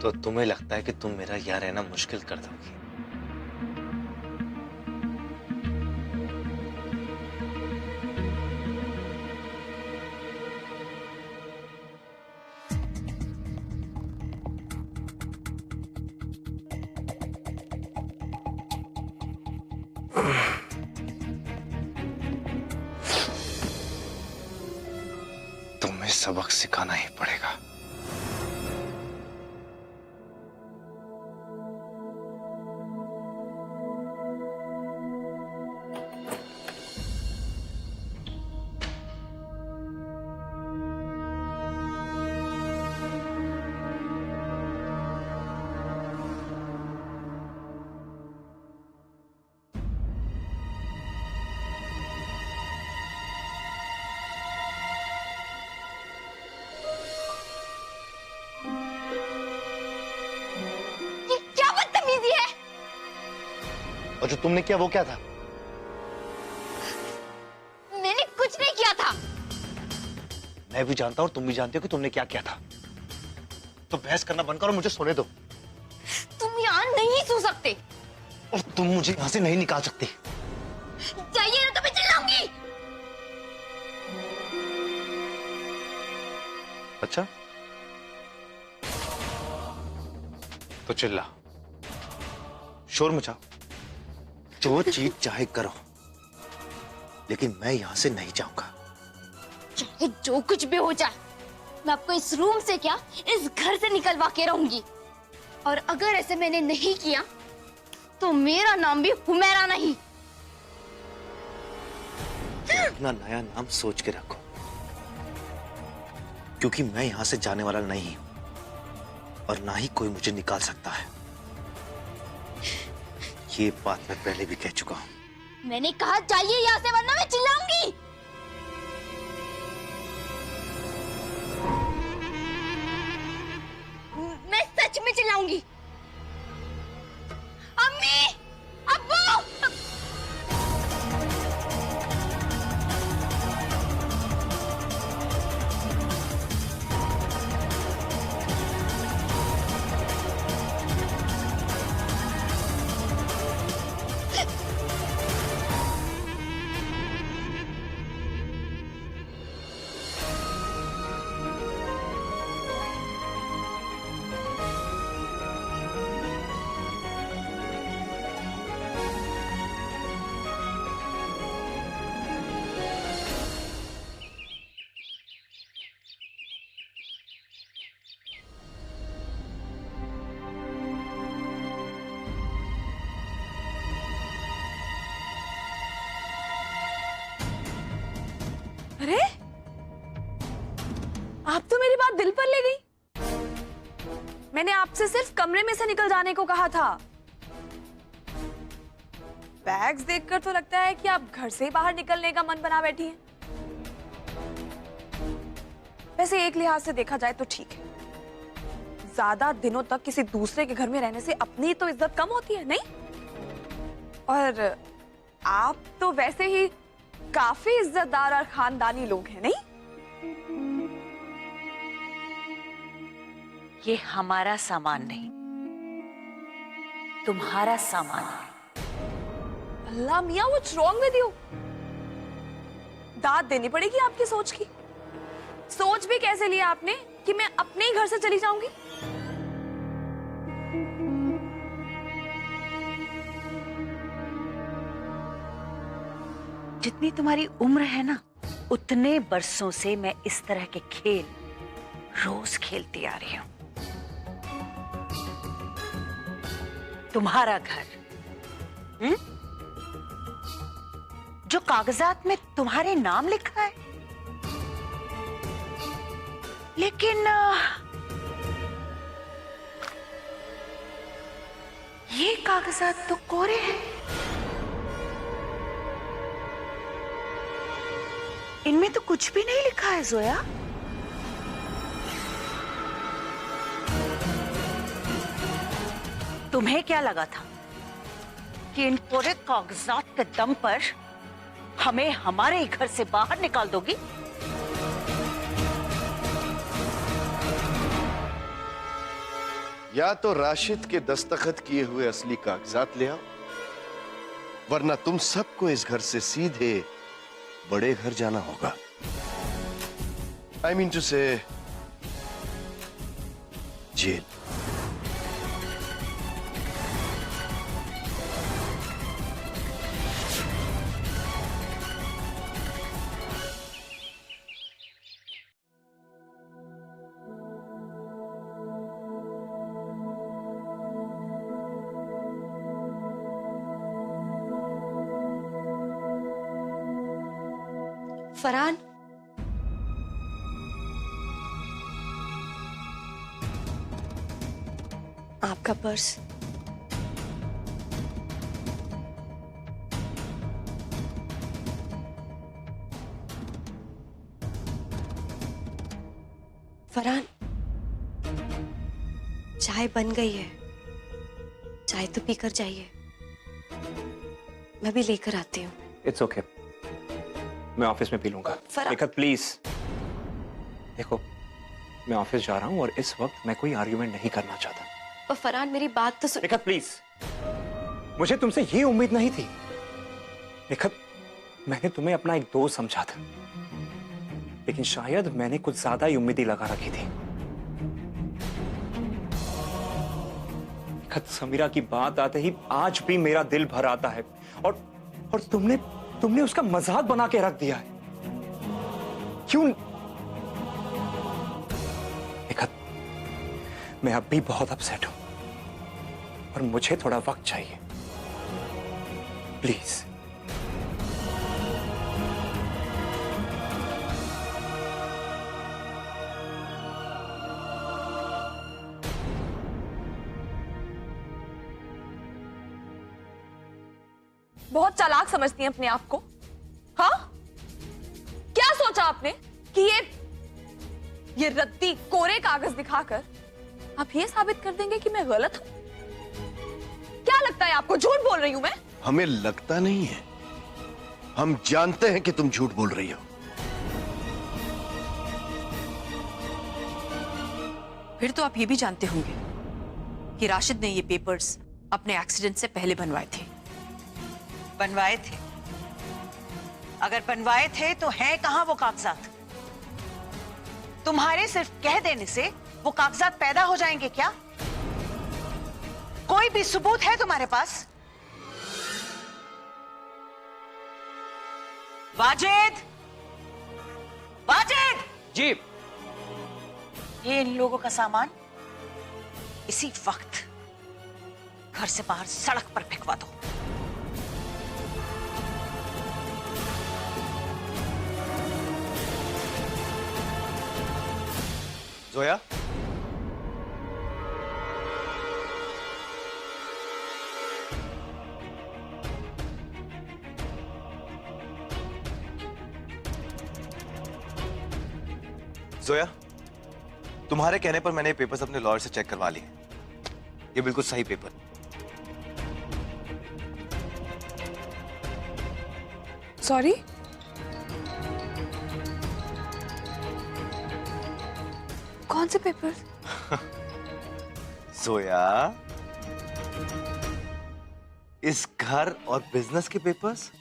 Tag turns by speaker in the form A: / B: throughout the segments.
A: तो तुम्हें लगता है कि तुम मेरा यहाँ रहना मुश्किल कर दोगी? तुम्हें सबक सिखाना ही पड़ेगा। और जो तुमने किया वो क्या था?
B: मैंने कुछ नहीं किया था।
A: मैं भी जानता हूं और तुम भी जानते हो कि तुमने क्या किया था। तो बहस करना बंद करो, मुझे सोने दो।
B: तुम यहाँ नहीं सो सकते।
A: और तुम मुझे यहाँ से नहीं निकाल सकती।
B: चाहिए ना तो मैं चिल्लाऊंगी।
A: अच्छा, तो चिल्ला, शोर मचाओ, जो चीज चाहे करो, लेकिन मैं यहां से नहीं जाऊंगा।
B: चाहे जो कुछ भी हो जाए, मैं आपको इस रूम से क्या, इस घर से निकलवा के रहूंगी। और अगर ऐसे मैंने नहीं किया तो मेरा नाम भी हुमैरा नहीं।
A: तो अपना नया नाम सोच के रखो, क्योंकि मैं यहां से जाने वाला नहीं हूं और ना ही कोई मुझे निकाल सकता है। ये बात मैं पहले भी कह चुका हूं।
B: मैंने कहा जाइए यहाँ से, वरना मैं चिल्लाऊंगी। मैं सच में चिल्लाऊंगी। अम्मी, अब्बू।
C: अरे, आप तो मेरी बात दिल पर ले गई। मैंने आपसे सिर्फ कमरे में से निकल जाने को कहा था। बैग्स देखकर तो लगता है कि आप घर से ही बाहर निकलने का मन बना बैठी हैं। वैसे एक लिहाज से देखा जाए तो ठीक है, ज्यादा दिनों तक किसी दूसरे के घर में रहने से अपनी तो इज्जत कम होती है, नहीं? और आप तो वैसे ही काफी इज्जतदार और खानदानी लोग हैं, नहीं?
D: ये हमारा सामान नहीं, तुम्हारा सामान है।
C: अल्लाह मियां, व्हाट्स रॉन्ग विद यू? दाद देनी पड़ेगी आपकी सोच की। सोच भी कैसे लिया आपने कि मैं अपने ही घर से चली जाऊंगी?
D: जितनी तुम्हारी उम्र है ना, उतने बरसों से मैं इस तरह के खेल रोज खेलती आ रही हूं। तुम्हारा घर, जो कागजात में तुम्हारे नाम लिखा है, लेकिन ये कागजात तो कोरे हैं। इनमें तो कुछ भी नहीं लिखा है जोया। तुम्हें क्या लगा था कि इन पूरे कागजात के दम पर हमें हमारे घर से बाहर निकाल दोगी?
E: या तो राशिद के दस्तखत किए हुए असली कागजात ले आओ, वरना तुम सबको इस घर से सीधे बड़े घर जाना होगा। आई मीन टू से जेल।
F: फरहान, आपका पर्स। फरहान, चाय बन गई है, चाय तो पीकर जाइए। मैं भी लेकर आती हूँ।
G: इट्स ओके, मैं ऑफिस में पी लूंगा। देखो प्लीज, देखो मैं ऑफिस जा रहा हूँ और इस वक्त मैं कोई आर्ग्यूमेंट नहीं करना चाहता।
F: पर फरहान, मेरी बात तो सुन।
G: देखो प्लीज, मुझे तुमसे ये उम्मीद नहीं थी। देखो, मैंने तुम्हें अपना एक दोस्त समझा था, लेकिन शायद मैंने कुछ ज्यादा ही उम्मीदें लगा रखी थी। देखो, समीरा की बात आते ही आज भी मेरा दिल भर आता है, और तुमने उसका मजाक बना के रख दिया है। क्यों? देखा, मैं अब भी बहुत अपसेट हूं और मुझे थोड़ा वक्त चाहिए, प्लीज।
C: बहुत चालाक समझती हैं अपने आप को। हाँ, क्या सोचा आपने कि ये रद्दी कोरे कागज दिखाकर आप ये साबित कर देंगे कि मैं गलत हूं? क्या लगता है आपको झूठ बोल रही हूं मैं?
E: हमें लगता नहीं है, हम जानते हैं कि तुम झूठ बोल रही हो।
H: फिर तो आप ये भी जानते होंगे कि राशिद ने ये पेपर्स अपने एक्सीडेंट से पहले बनवाए थे।
D: बनवाए थे? अगर बनवाए थे तो हैं कहां वो कागजात? तुम्हारे सिर्फ कह देने से वो कागजात पैदा हो जाएंगे क्या? कोई भी सबूत है तुम्हारे पास? वाजिद! वाजिद!
G: जी।
D: ये इन लोगों का सामान इसी वक्त घर से बाहर सड़क पर फेंकवा दो।
A: जोया, जोया, तुम्हारे कहने पर मैंने पेपर्स अपने लॉयर से चेक करवा लिए। ये बिल्कुल सही पेपर।
C: सॉरी, कौन से पेपर्स?
A: जोया, इस घर और बिजनेस के पेपर्स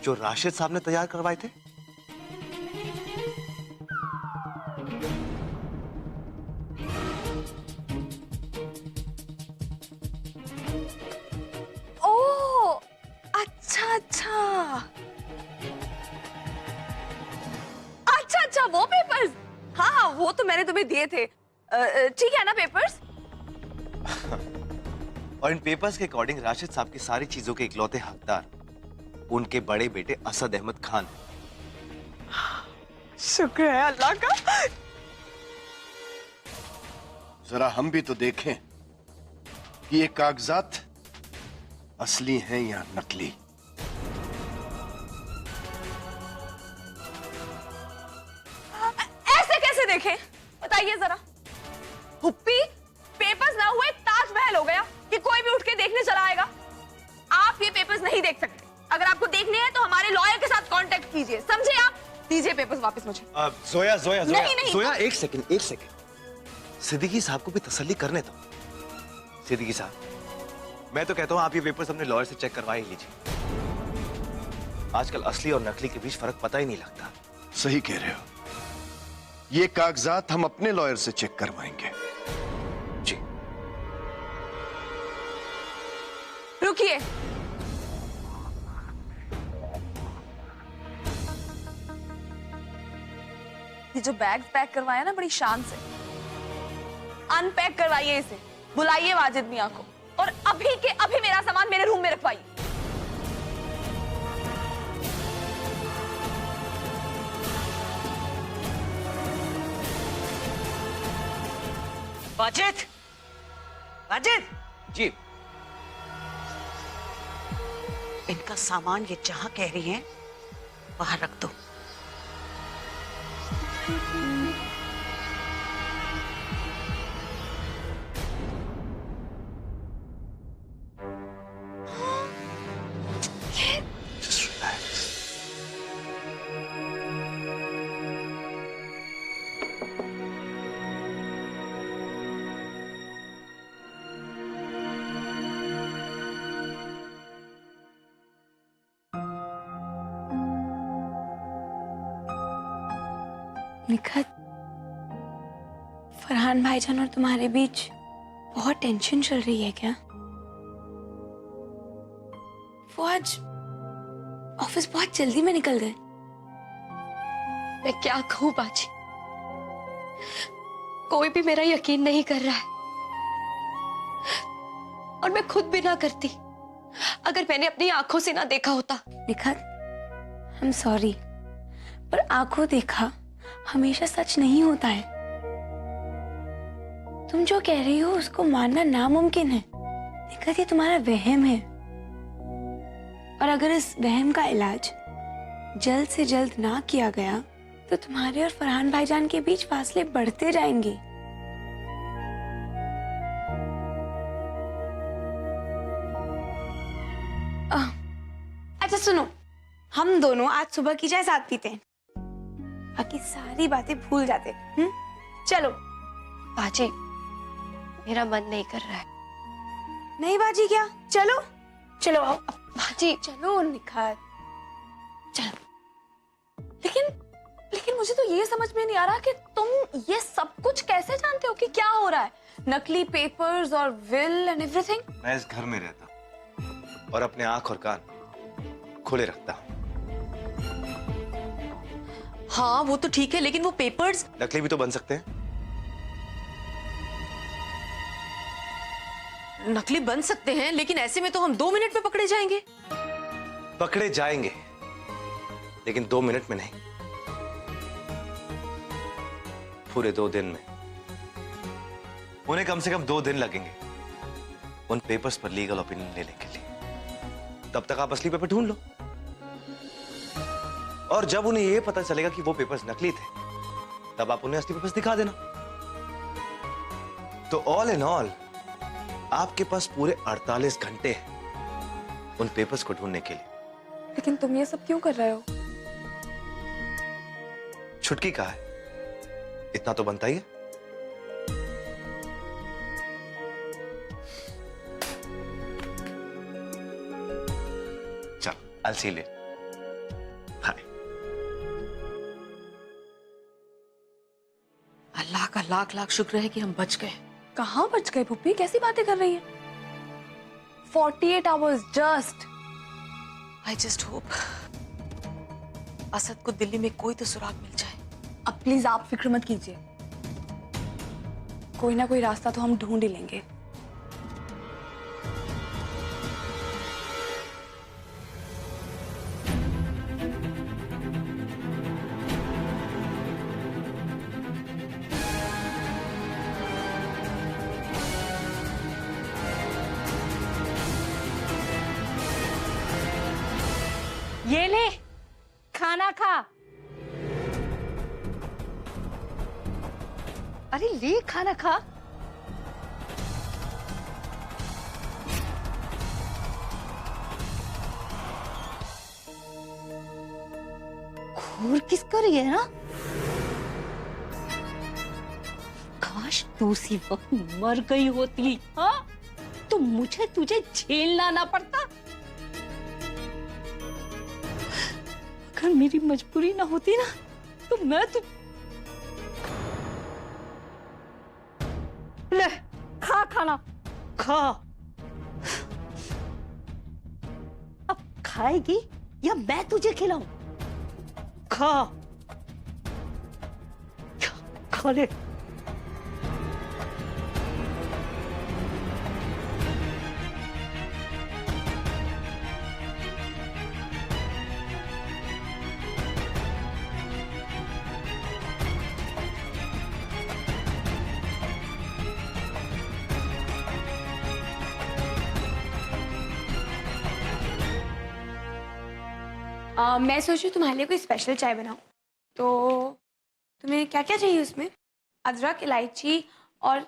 A: जो राशिद साहब ने तैयार करवाए थे।
C: ओह, अच्छा अच्छा अच्छा अच्छा, वो पेपर्स। हाँ हाँ, वो तो मैंने तुम्हें दिए थे। ठीक है ना पेपर्स?
A: और इन पेपर्स के अकॉर्डिंग राशिद साहब की सारी चीजों के इकलौते हकदार उनके बड़े बेटे असद अहमद खान।
C: शुक्र है अल्लाह का।
E: जरा हम भी तो देखें कि ये कागजात असली हैं या नकली।
C: ऐसे कैसे देखें? बताइए जरा। हुप्पी, पेपर्स ना हुए ताजमहल हो गया कि कोई भी उठ के देखने चला आएगा। आप ये पेपर्स नहीं देख सकते। अगर आपको देखने हैं तो हमारे लॉयर के साथ कांटेक्ट कीजिए, समझे आप? दीजिए पेपर्स वापस मुझे।
A: जोया जोया जोया
C: नहीं, नहीं।
A: जोया, एक सेकंड। सिद्दीकी साहब को भी तसल्ली करने दो। सिद्दीकी साहब, मैं तो कहता हूं आप ये पेपर्स अपने लॉयर से चेक करवा ही लीजिए। आजकल असली और नकली के बीच फर्क पता ही नहीं लगता।
E: सही कह रहे हो, ये कागजात हम अपने लॉयर से चेक करवाएंगे।
A: जी।
C: रुकिए, ये जो बैग्स पैक करवाया ना, बड़ी शान से अनपैक करवाइए इसे। बुलाइए वाजिद मियां को और अभी के अभी मेरा सामान मेरे रूम में रखवाइए।
D: वाजिद, वाजिद,
A: जी।
D: इनका सामान ये जहां कह रही हैं वहां रख दो।
A: Just relax.
F: निखत, फरहान भाईजान और तुम्हारे बीच बहुत टेंशन चल रही है क्या? वो आज ऑफिस बहुत जल्दी में निकल गए।
B: मैं क्या कहूँ बाजी, कोई भी मेरा यकीन नहीं कर रहा है और मैं खुद भी ना करती अगर मैंने अपनी आंखों से ना देखा होता।
F: निखत, I'm सॉरी, पर आंखों देखा हमेशा सच नहीं होता है। तुम जो कह रही हो उसको मानना नामुमकिन है। निखत, ये तुम्हारा वहम है और अगर इस वहम का इलाज जल्द से जल्द ना किया गया तो तुम्हारे और फरहान भाईजान के बीच फासले बढ़ते जाएंगे। अच्छा सुनो, हम दोनों आज सुबह की चाय साथ पीते हैं, बाकी सारी बातें भूल जाते हैं। चलो।
B: बाजी, मेरा मन नहीं कर रहा है।
F: नहीं बाजी, क्या? चलो चलो आओ।
B: बाजी
F: चलो निखार,
C: चलो। लेकिन मुझे तो ये समझ में नहीं आ रहा कि तुम ये सब कुछ कैसे जानते हो कि क्या हो रहा है। नकली पेपर्स और विल एंड एवरीथिंग।
A: मैं इस घर में रहता हूं और अपने आंख और कान खुले रखता हूं।
H: हाँ वो तो ठीक है, लेकिन वो पेपर्स
A: नकली भी तो बन सकते हैं।
H: नकली बन सकते हैं, लेकिन ऐसे में तो हम 2 मिनट में पकड़े जाएंगे।
A: पकड़े जाएंगे, लेकिन 2 मिनट में नहीं, पूरे 2 दिन में। उन्हें कम से कम 2 दिन लगेंगे उन पेपर्स पर लीगल ओपिनियन लेने के लिए। तब तक आप असली पेपर ढूंढ लो और जब उन्हें यह पता चलेगा कि वो पेपर्स नकली थे, तब आप उन्हें असली पेपर्स दिखा देना। तो ऑल इन ऑल आपके पास पूरे 48 घंटे हैं उन पेपर्स को ढूंढने के लिए।
C: लेकिन तुम ये सब क्यों कर रहे हो?
A: छुटकी कहा है, इतना तो बनता ही है। चल, I'll see you later. Bye.
H: अल्लाह का लाख लाख शुक्र है कि हम बच गए।
C: कहाँ बच गए पुप्पी? कैसी बातें कर रही हैं? 48 hours just.
H: I just hope Asad को दिल्ली में कोई तो सुराग मिल जाए।
C: अब प्लीज आप फिक्र मत कीजिए, कोई ना कोई रास्ता तो हम ढूंढ ही लेंगे।
D: ये ले, खाना खा।
B: अरे ले खाना खा। घूर किसको रही है ना? खवाश
D: तू उसी वक्त मर गई होती, हाँ, तो मुझे तुझे झेलना ना पड़ता। अगर मेरी मजबूरी ना होती ना, तो मैं तो ले खा खाना खा। अब खाएगी या मैं तुझे खिलाऊं? खा खा ले।
F: मैं सोचू तुम्हारे लिए कोई स्पेशल चाय बनाऊं। तो तुम्हें क्या क्या चाहिए उसमें? अदरक, इलायची और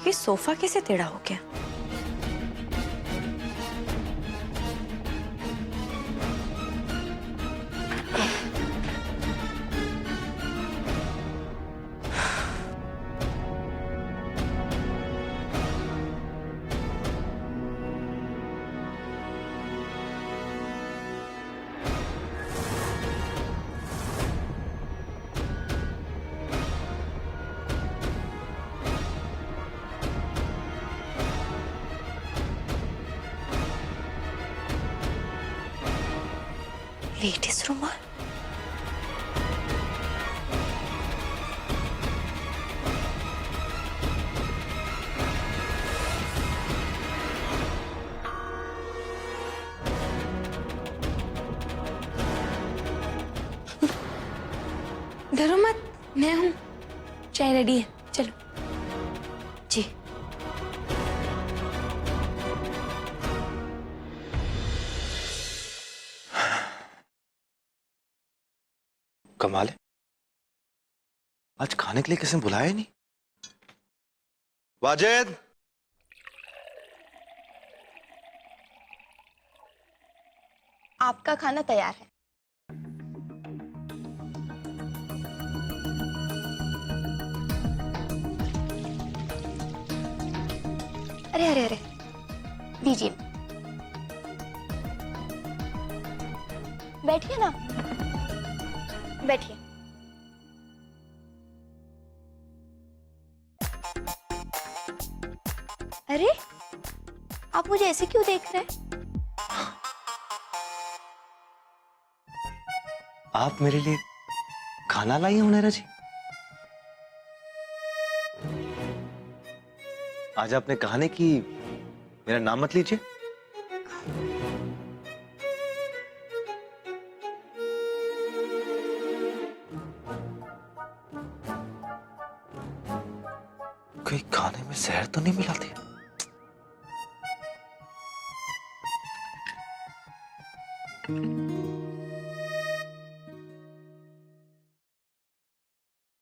H: ये सोफा कैसे टेढ़ा हो गया? लेडीज रुमाल?
F: डरो मत, मैं हूं। चाय रेडी है, चलो।
H: जी।
A: कमाल है, आज खाने के लिए किसी ने बुलाया ही नहीं। वाजिद,
B: आपका खाना तैयार है। अरे अरे अरे, दीजिए। बैठिए ना, बैठिए। अरे, आप मुझे ऐसे क्यों देख रहे हैं?
A: आप मेरे लिए खाना लाई हो नैरा जी? आज आपने कहा नहीं कि मेरा नाम मत लीजिए। कहीं खाने में जहर तो नहीं मिलाते?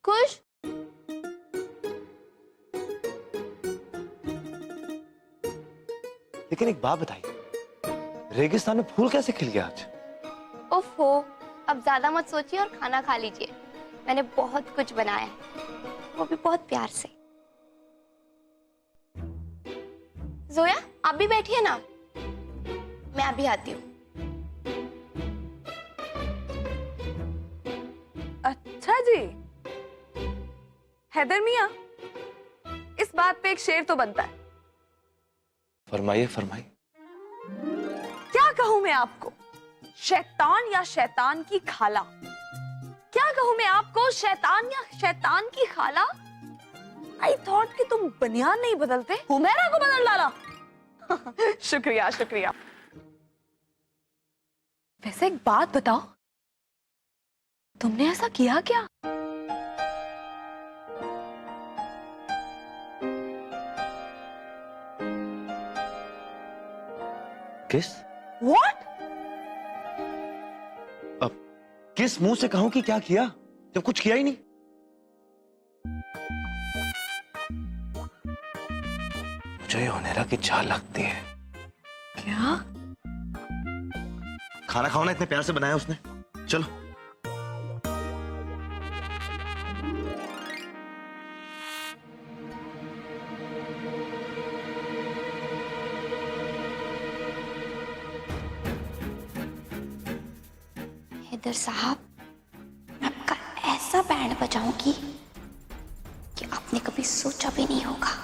B: खुश?
A: लेकिन एक बात बताइए, रेगिस्तान में फूल कैसे खिल गया आज?
B: ओफो, अब ज्यादा मत सोचिए और खाना खा लीजिए। मैंने बहुत कुछ बनाया है, वो भी बहुत प्यार से। जोया, आप भी बैठिए ना, मैं अभी आती हूँ।
C: अच्छा जी, हैदर मियां, इस बात पे एक शेर तो बनता है।
A: फरमाइए फरमाइए।
C: क्या कहूं मैं आपको, शैतान या शैतान की खाला? क्या कहूं मैं आपको, शैतान या शैतान की खाला? आई थॉट कि तुम बनियान नहीं बदलते, हुमैरा को बदल डाला। शुक्रिया शुक्रिया। वैसे एक बात बताओ, तुमने ऐसा किया क्या?
A: किस?
C: व्हाट?
A: अब किस मुंह से कहूं कि क्या किया जब कुछ किया ही नहीं? मुझे ये होनेरा की चाल लगती है।
C: क्या?
A: खाना खाओ ना, इतने प्यार से बनाया उसने। चलो।
B: हैदर साहब, मैं आपका ऐसा बैंड बजाऊंगी कि आपने कभी सोचा भी नहीं होगा।